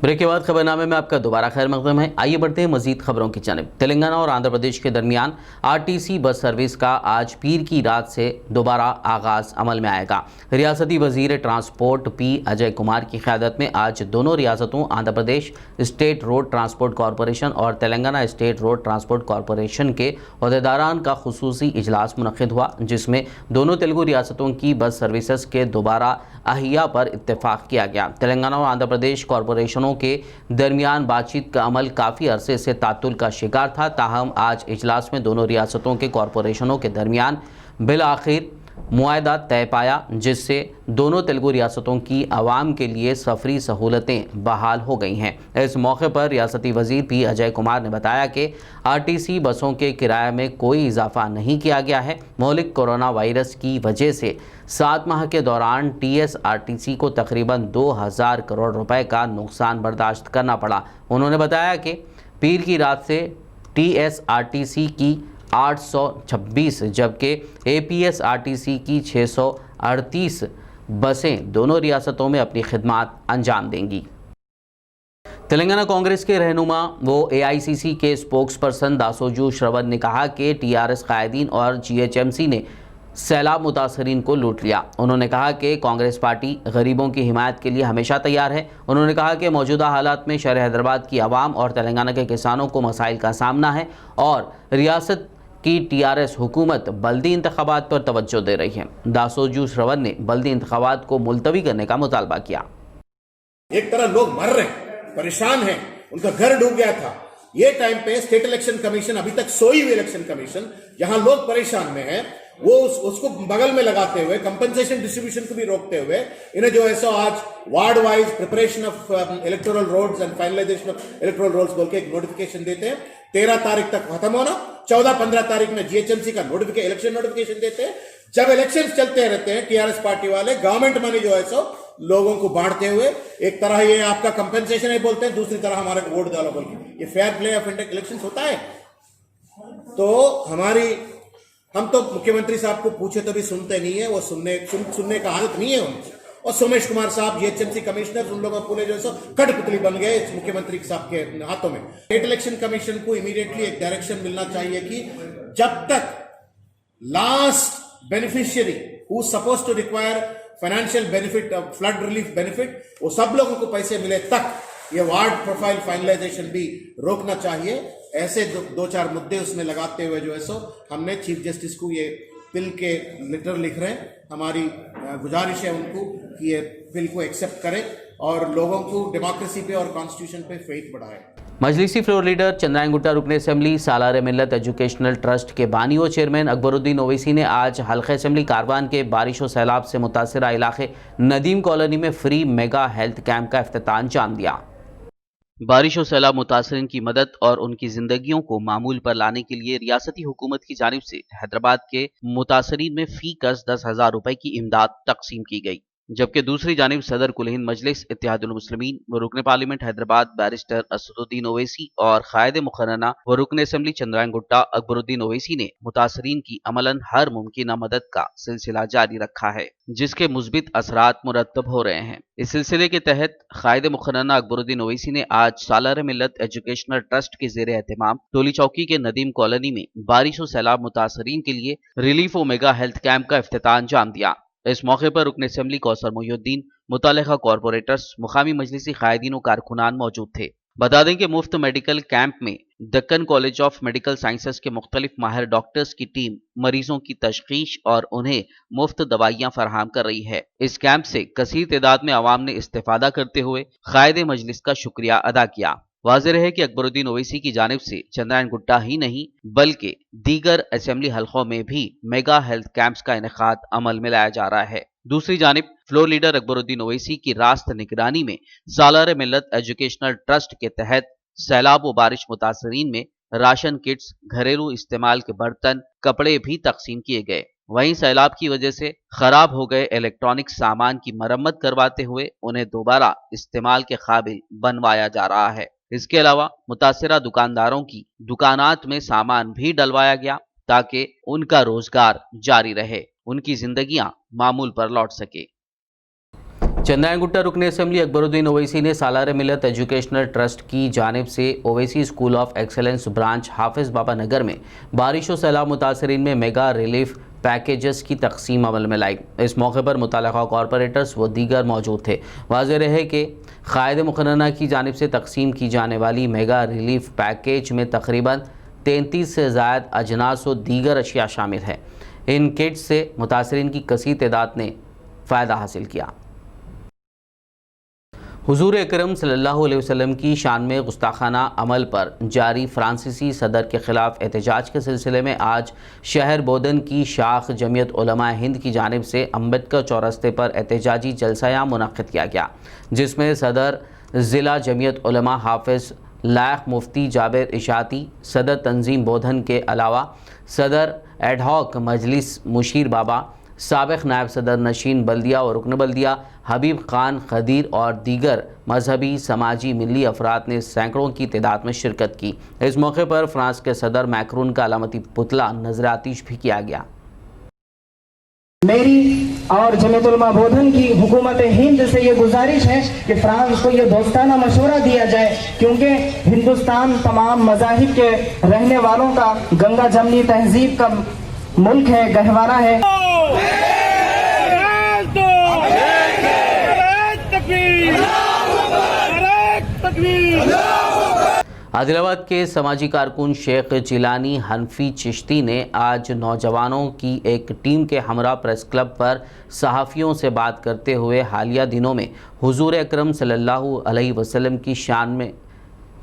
Break के बाद खबरनामे में आपका दोबारा खैर मकदम है। आइए बढ़ते हैं मजीद खबरों की जानिब। तेलंगाना और आंध्र प्रदेश के दरमियान आरटीसी बस सर्विस का आज पीर की रात से दोबारा आगाज अमल में आएगा। रियासती वजीर ट्रांसपोर्ट पी अजय कुमार की क़यादत में आज दोनों रियासतों Andhra Pradesh state road transport corporation और Telangana state road transport corporation के अहदेदारान का खुसूसी इजलास मुनक़िद हुआ, जिसमें दोनों तेलुगु रियासतों की बस सर्विसेज के दोबारा अहिया पर इत्तेफाक किया गया। तेलंगाना और आंध्र प्रदेश कॉरपोरेशनों के दरमियान बातचीत का अमल काफ़ी अरसे से तातुल का शिकार था। ताहम आज इजलास में दोनों रियासतों के कॉरपोरेशनों के दरमियान बिल आखिर मुआहदा तय पाया, जिससे दोनों तेलुगु रियासतों की आवाम के लिए सफरी सहूलतें बहाल हो गई हैं। इस मौके पर रियासती वजीर पी अजय कुमार ने बताया कि आरटीसी बसों के किराए में कोई इजाफा नहीं किया गया है। मौलिक कोरोना वायरस की वजह से 7 माह के दौरान टीएसआरटीसी को तकरीबन 2000 करोड़ रुपए का नुकसान बर्दाश्त करना पड़ा। उन्होंने बताया कि पीर की रात से टीएसआरटीसी की 826 जबकि एपीएसआरटीसी की 638 बसें दोनों रियासतों में अपनी खिदमत अंजाम देंगी। तेलंगाना कांग्रेस के रहनुमा व एआईसीसी के स्पोक्स पर्सन दासोजू श्रवण ने कहा कि टीआरएस कायदीन और जीएचएमसी ने सैलाब मुतासरीन को लूट लिया। उन्होंने कहा कि कांग्रेस पार्टी गरीबों की हिमायत के लिए हमेशा तैयार है। उन्होंने कहा कि मौजूदा हालात में शहर हैदराबाद की आवाम और तेलंगाना के किसानों को मसाइल का सामना है और रियासत की टीआरएस हुकूमत बल्दी इंतखाबात पर तवज्जो दे रही है। दासोजू श्रवण ने बल्दी इंतखाबात को मुलतवी करने का मुतालबा किया। एक तरह लोग मर रहे हैं, परेशान हैं, उनका घर डूब गया था। ये टाइम पे स्टेट इलेक्शन कमीशन, अभी तक सोई हुई इलेक्शन कमीशन, जहां लोग परेशान में हैं, वो उसको बगल में लगाते हुए कंपनसेशन डिस्ट्रीब्यूशन को भी रोकते हुए इन्हें जो है सो आज ward wise preparation of electoral rolls and finalisation of electoral rolls बोल के एक नोटिफिकेशन देते हैं। 13 तारीख तक खत्म होना, 14-15 तारीख में जीएचएमसी का इलेक्शन नोटिफिकेशन देते हैं। जब इलेक्शन चलते रहते हैं, टीआरएस पार्टी वाले गवर्नमेंट मनी जो है सो लोगों को बांटते हुए, एक तरह ये आपका कंपनसेशन है बोलते हैं, दूसरी तरह हमारे को वोट डालो बोल के। ये फेयर प्ले ऑफ इलेक्शन होता है। तो हम तो मुख्यमंत्री साहब को पूछे तो भी सुनते नहीं है, वो सुनने का हालत नहीं है उनकी। और सोमेश कुमार साहब जीएचएमसी कमिश्नर, उन लोगों पूरे जो सो कठपुतली बन गए मुख्यमंत्री साहब के हाथों में। स्टेट इलेक्शन कमीशन को इमीडिएटली एक डायरेक्शन मिलना चाहिए कि जब तक last beneficiary who suppose to require financial benefit, flood relief benefit, वो सब लोगों को पैसे मिले तक ये वार्ड प्रोफाइल फाइनलाइजेशन भी रोकना चाहिए। ऐसे दो चार मुद्दे उसमें लगाते हुए जो है सो हमने चीफ जस्टिस को ये बिल के लेटर लिख रहे हैं। हमारी गुजारिश है उनको कि ये बिल को एक्सेप्ट करें और लोगों को डेमोक्रेसी पे और कॉन्स्टिट्यूशन पे फेथ बढ़ाए। मजलिसी फ्लोर लीडर चंद्रायन गुट्टा रुकन असेंबली सालार मिल्लत एजुकेशनल ट्रस्ट के बानी व चेयरमैन अकबरुद्दीन ओवैसी ने आज हल्का असेंबली कारवान के बारिश और सैलाब से मुतासरा इलाके नदीम कॉलोनी में फ्री मेगा हेल्थ कैंप का इफ्तिताह अंजाम दिया। बारिश और सैलाब मुतासरीन की मदद और उनकी जिंदगियों को मामूल पर लाने के लिए रियासती हुकूमत की जानिब से हैदराबाद के मुतासरीन में फी कस 10,000 रुपए की इमदाद तकसीम की गई, जबकि दूसरी जानिब सदर कुल हिंद मजलिस इत्तेहादुल मुस्लिमीन व रुकन पार्लियामेंट हैदराबाद बैरिस्टर असदुद्दीन ओवैसी और कायद मुकर्रना व रुकन असेंबली चंद्रायन गुट्टा अकबरुद्दीन ओवैसी ने मुतासरीन की अमलन हर मुमकिन मदद का सिलसिला जारी रखा है, जिसके मुस्बित असरात मुरतब हो रहे हैं। इस सिलसिले के तहत कायद मुकर्रना अकबरुद्दीन ओवैसी ने आज सालार मिल्लत एजुकेशनल ट्रस्ट के जेर एहतमाम टोली चौकी के नदीम कॉलोनी में बारिश और सैलाब मुतासरीन के लिए रिलीफ और मेगा हेल्थ कैंप का इफ्तिताह अंजाम दिया। इस मौके पर रुकन असेंबली कौसर मोहिउद्दीन, मुतल्लिका कॉरपोरेटर्स, मुकामी मजलिसी कायदीन और कारकुनान मौजूद थे। बता दें कि मुफ्त मेडिकल कैंप में Deccan college of medical sciences के मुख्तलिफ माहिर डॉक्टर्स की टीम मरीजों की तशखीस और उन्हें मुफ्त दवाइयां फराहम कर रही है। इस कैंप से कसीर तादाद में आवाम ने इस्तेफादा करते हुए कायदे मजलिस का शुक्रिया अदा किया। वाज़ेह है कि अकबरुद्दीन ओवैसी की जानिब से चंद्रायन गुट्टा ही नहीं बल्कि दीगर असेंबली हलकों में भी मेगा हेल्थ कैंप्स का इनेकाद अमल में लाया जा रहा है। दूसरी जानिब फ्लोर लीडर अकबरुद्दीन ओवैसी की रास्त निगरानी में सालार मिल्लत एजुकेशनल ट्रस्ट के तहत सैलाब व बारिश मुतासरीन में राशन किट्स, घरेलू इस्तेमाल के बर्तन, कपड़े भी तकसीम किए गए। वहीं सैलाब की वजह से खराब हो गए इलेक्ट्रॉनिक सामान की मरम्मत करवाते हुए उन्हें दोबारा इस्तेमाल के काबिल बनवाया जा रहा है। इसके अलावा मुतासरा दुकानदारों की दुकानात में सामान भी डलवाया गया ताकि उनका रोजगार जारी रहे, उनकी जिंदगियां मामूल पर लौट सके। चंद्रायन गुट्टा रुकन असेंबली अकबरुद्दीन ओवैसी ने सालार मिलत एजुकेशनल ट्रस्ट की जानिब से Owaisi school of excellence branch Hafiz Baba Nagar में बारिश और सैलाब मुतासरीन में मेगा रिलीफ पैकेजेस की तकसीम अमल में लाई। इस मौके पर मुतल्लिका कॉरपोरेटर्स व दीगर मौजूद थे। वाज़ेह रहे कि क़ायदे मुक़र्ररा की जानिब से तकसीम की जाने वाली मेगा रिलीफ पैकेज में तकरीबन 33 से ज़ायद अजनास व दीगर अशिया शामिल है। इन किट्स से मुतासरीन की कसीर तादाद ने फ़ायदा हासिल किया। हुजूर अकरम सल्लल्लाहु अलैहि वसल्लम की शान में गुस्ताखाना अमल पर जारी फ्रांसीसी सदर के ख़िलाफ़ एहतजाज के सिलसिले में आज शहर बोधन की शाख जमीयत उलमा हिंद की जानिब से अम्बेडकर चौरस्ते पर एहतजाजी जलसा-ए-आम मुनक़्क़िद किया गया, जिसमें सदर ज़िला जमीयत उलमा हाफिज़ लायक मुफ्ती जाबिर इशाती, सदर तंजीम बोधन के अलावा सदर एडहॉक मजलिस मुशीर बाबा, साबिक़ नायब सदर नशीन बल्दिया और रुकन बल्दिया हबीब खान खदीर और दीगर मजहबी समाजी मिली अफराद ने सैकड़ों की तादाद में शिरकत की। इस मौके पर फ्रांस के सदर मैक्रोन का अलामती पुतला नजर आतिश भी किया गया। मेरी और जमीयत उलमा बोधन की हुकूमत हिंद से ये गुजारिश है कि फ्रांस को ये दोस्ताना मशवरा दिया जाए, क्योंकि हिंदुस्तान तमाम मज़ाहिब के रहने वालों का गंगा जमनी तहजीब का मुल्क है, गहवारा है। आदिलाबाद के समाजी कारकुन शेख जिलानी हनफी चिश्ती ने आज नौजवानों की एक टीम के हमरा प्रेस क्लब पर सहाफ़ियों से बात करते हुए हालिया दिनों में हुजूर अकरम सल्लल्लाहु अलैहि वसल्लम की शान में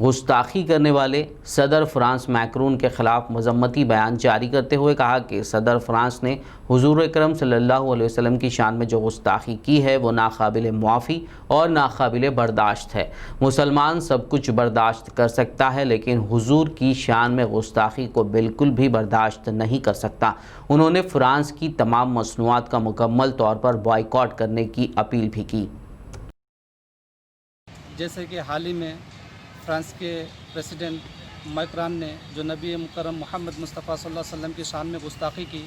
गुस्ताखी करने वाले सदर फ्रांस मैक्रोन के ख़िलाफ़ मज़म्मती बयान जारी करते हुए कहा कि सदर फ्रांस ने हुजूर अकरम सल्लल्लाहु अलैहि वसल्लम की शान में जो गुस्ताखी की है वो नाकाबिल मुआफ़ी और नाकाबिल बर्दाश्त है। मुसलमान सब कुछ बर्दाश्त कर सकता है, लेकिन हुजूर की शान में गुस्ताखी को बिल्कुल भी बर्दाश्त नहीं कर सकता। उन्होंने फ्रांस की तमाम मसनूआत का मुकम्मल तौर पर बॉयकॉट करने की अपील भी की। जैसे कि हाल ही में फ्रांस के प्रेसिडेंट मैक्रान ने जो नबी मुकर्रम मोहम्मद मुस्तफ़ा सल्लल्लाहु अलैहि वसल्लम की शान में गुस्ताखी की,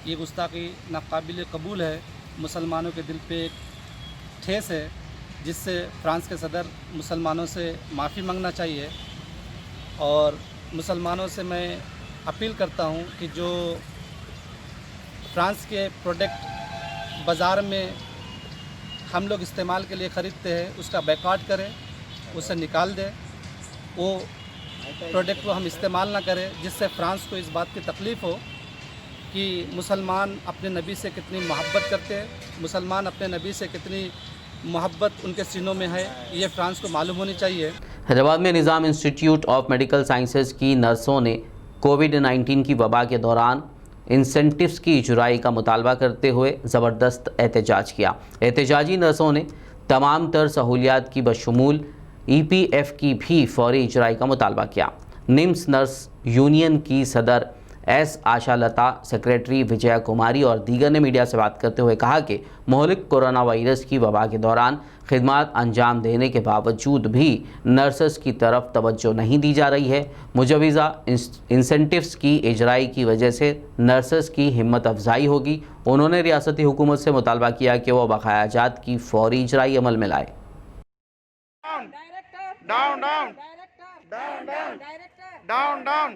ये गुस्ताखी नाकाबिल कबूल है, मुसलमानों के दिल पे एक ठेस है, जिससे फ्रांस के सदर मुसलमानों से माफ़ी मांगना चाहिए। और मुसलमानों से मैं अपील करता हूँ कि जो फ्रांस के प्रोडक्ट बाज़ार में हम लोग इस्तेमाल के लिए ख़रीदते हैं उसका बैकआउट करें, उसे निकाल दें, वो प्रोडक्ट को हम इस्तेमाल ना करें, जिससे फ्रांस को इस बात की तकलीफ़ हो कि मुसलमान अपने नबी से कितनी मोहब्बत करते हैं, मुसलमान अपने नबी से कितनी मोहब्बत उनके सीनों में है, ये फ्रांस को मालूम होनी चाहिए। हैदराबाद में निज़ाम इंस्टीट्यूट ऑफ मेडिकल साइंसेज की नर्सों ने कोविड-19 की वबा के दौरान इंसेंटिव्स की इजराई का मुतालबा करते हुए ज़बरदस्त एहतजाज किया। एहतजाजी नर्सों ने तमाम तर सहूलियात की बशमूल EPF की भी फौरी इजराई का मुतालबा किया। निम्स नर्स यूनियन की सदर S आशा लता, सेक्रेटरी विजया कुमारी और दीगर ने मीडिया से बात करते हुए कहा कि मोहलिक कोरोना वायरस की वबा के दौरान खिदमत अंजाम देने के बावजूद भी नर्सेस की तरफ तवज्जो नहीं दी जा रही है। मुजवज़ा इंसेंटिव्स की इजराई की वजह से नर्सेस की हिम्मत अफजाई होगी। उन्होंने रियासती हुकूमत से मुतालबा किया कि वह बकाया जात की फौरी इजराई अमल में लाए। Down, down, down, down, down, down,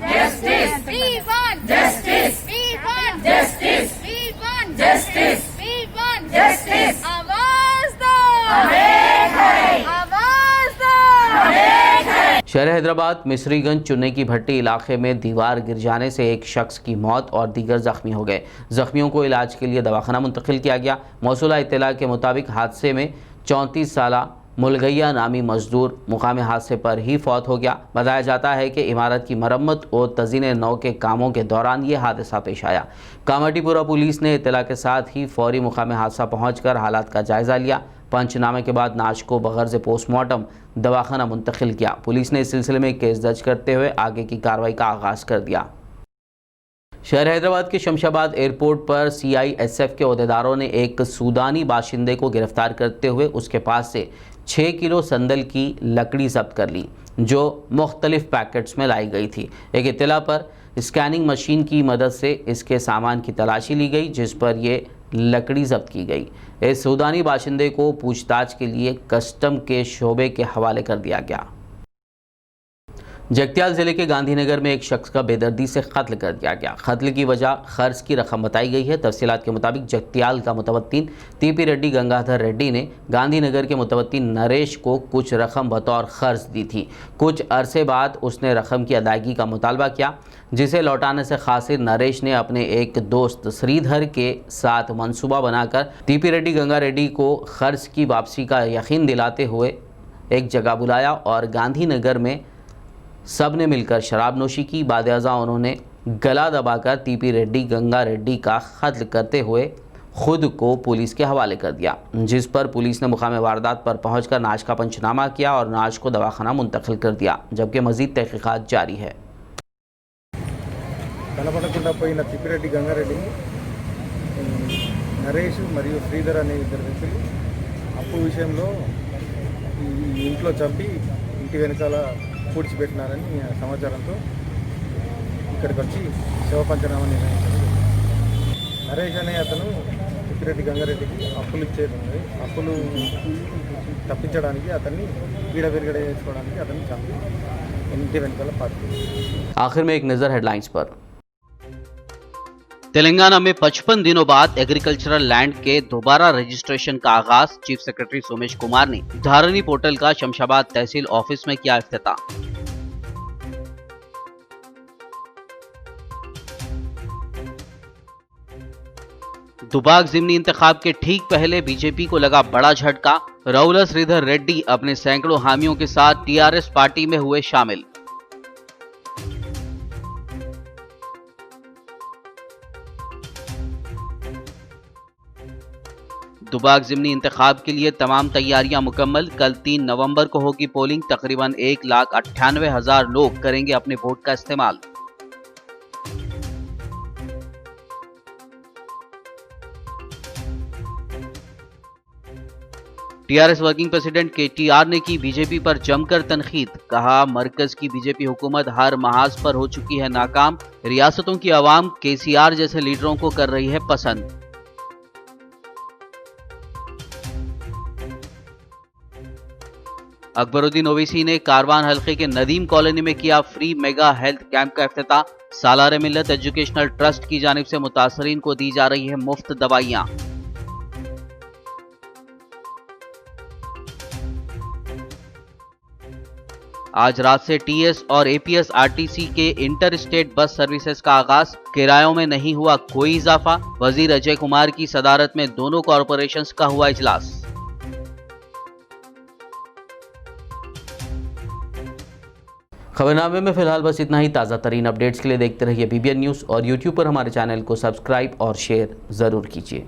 Justice! We want justice! We want justice! We want justice! We want justice! आवाज़ दो! आवाज़ दो! शहर हैदराबाद मिसरीगंज चुन्ने की भट्टी इलाके में दीवार गिर जाने से एक शख्स की मौत और दीगर जख्मी हो गए। जख्मियों को इलाज के लिए दवाखाना मुंतकिल किया गया। मौसूला इत्तला के मुताबिक हादसे में 34 साला मुलगैया नामी मजदूर मुकाम हादसे पर ही फौत हो गया। बताया जाता है कि इमारत की मरम्मत और तज़ीन नौ के कामों के दौरान ये हादसा पेश आया। कामाटीपुरा पुलिस ने इत्तला के साथ ही फौरी मुकाम हादसा पहुँचकर हालात का जायज़ा लिया। पंचनामे के बाद नाश को बगैर से पोस्टमार्टम दवाखाना मुंतकिल किया। पुलिस ने इस सिलसिले में केस दर्ज करते हुए आगे की कार्रवाई का आगाज़ कर दिया। शहर हैदराबाद के शमशाबाद एयरपोर्ट पर CISF के अहदेदारों ने एक सूडानी बाशिंदे को गिरफ्तार करते हुए उसके पास से 6 किलो संदल की लकड़ी जब्त कर ली, जो मुख्तलिफ पैकेट्स में लाई गई थी। एक इत्तला पर स्कैनिंग मशीन की मदद से इसके सामान की तलाशी ली गई, जिस पर ये लकड़ी जब्त की गई। इस सूडानी बाशिंदे को पूछताछ के लिए कस्टम के शोबे के हवाले कर दिया गया। जगत्याल जिले के गांधीनगर में एक शख्स का बेदर्दी से कत्ल कर दिया गया। कत्ल की वजह खर्च की रकम बताई गई है। तफसीलात के मुताबिक जगत्याल का मुतवत्तिन TP रेड्डी गंगाधर रेड्डी ने गांधीनगर के मुतवत्तिन नरेश को कुछ रकम बतौर खर्च दी थी। कुछ अरसे बाद उसने रकम की अदायगी का मुतालबा किया, जिसे लौटाने से खासिर नरेश ने अपने एक दोस्त श्रीधर के साथ मंसूबा बनाकर TP रेड्डी गंगा रेड्डी को खर्च की वापसी का यकीन दिलाते हुए एक जगह बुलाया और गांधीनगर में सब ने मिलकर शराब नोशी की। बाद-ए-अज़ा उन्होंने गला दबाकर TP रेड्डी गंगा रेड्डी का कत्ल करते हुए खुद को पुलिस के हवाले कर दिया, जिस पर पुलिस ने मुकाम वारदात पर पहुंचकर नाश का पंचनामा किया और नाश को दवाखाना मुंतकिल कर दिया, जबकि मज़ीद तहकीकात जारी है। కనపడకుండా పోయిన తిప్పిరెడ్డి గంగారెడ్డిని నరేష్ మరియు శ్రీధర్ అనే ఇద్దరు వ్యక్తులు అప్పు విషయంలో ఈ ఇంట్లో చంపి ఇంటి వెనకాల పూడ్చిపెట్టినారని సమాచారంతో ఇక్కడికి వచ్చి శవ పంచనామా నిర్ణయించారు. నరేష్ అనే అతను తిప్పిరెడ్డి గంగారెడ్డికి అప్పులు ఇచ్చేది, అప్పులు తప్పించడానికి అతన్ని విడవిరగడ చేసుకోవడానికి అతన్ని చంపి ఇంటి వెనకాల పార్టీ. आखिर में एक नज़र हेडलाइंस पर। तेलंगाना में 55 दिनों बाद एग्रीकल्चरल लैंड के दोबारा रजिस्ट्रेशन का आगाज। चीफ सेक्रेटरी सोमेश कुमार ने धारनी पोर्टल का शमशाबाद तहसील ऑफिस में किया इफ्तिताह। दुबाग जिमनी इंतखाब के ठीक पहले बीजेपी को लगा बड़ा झटका। राउला श्रीधर रेड्डी अपने सैकड़ों हामियों के साथ TRS पार्टी में हुए शामिल। दुबाग जिमनी इंतखाब के लिए तमाम तैयारियां मुकम्मल। कल 3 नवंबर को होगी पोलिंग। तकरीबन 1,98,000 लोग करेंगे अपने वोट का इस्तेमाल। TRS वर्किंग प्रेसिडेंट KTR ने की बीजेपी पर जमकर तनकीद। कहा, मरकज की बीजेपी हुकूमत हर महाज पर हो चुकी है नाकाम। रियासतों की आवाम KCR जैसे लीडरों को कर रही है पसंद। अकबरुद्दीन ओवैसी ने कारवान हल्के के नदीम कॉलोनी में किया फ्री मेगा हेल्थ कैंप का इफ्तिताह। सालार मिल्लत एजुकेशनल ट्रस्ट की जानिब से मुतासरीन को दी जा रही है मुफ्त दवाइयां। आज रात से TS और APS RTC के इंटर स्टेट बस सर्विसेज का आगाज। किरायों में नहीं हुआ कोई इजाफा। वजीर अजय कुमार की सदारत में दोनों कॉरपोरेशंस का हुआ इजलास। खबरनामे में फिलहाल बस इतना ही। ताज़ा तरीन अपडेट्स के लिए देखते रहिए BBN न्यूज़ और YouTube पर हमारे चैनल को सब्सक्राइब और शेयर ज़रूर कीजिए।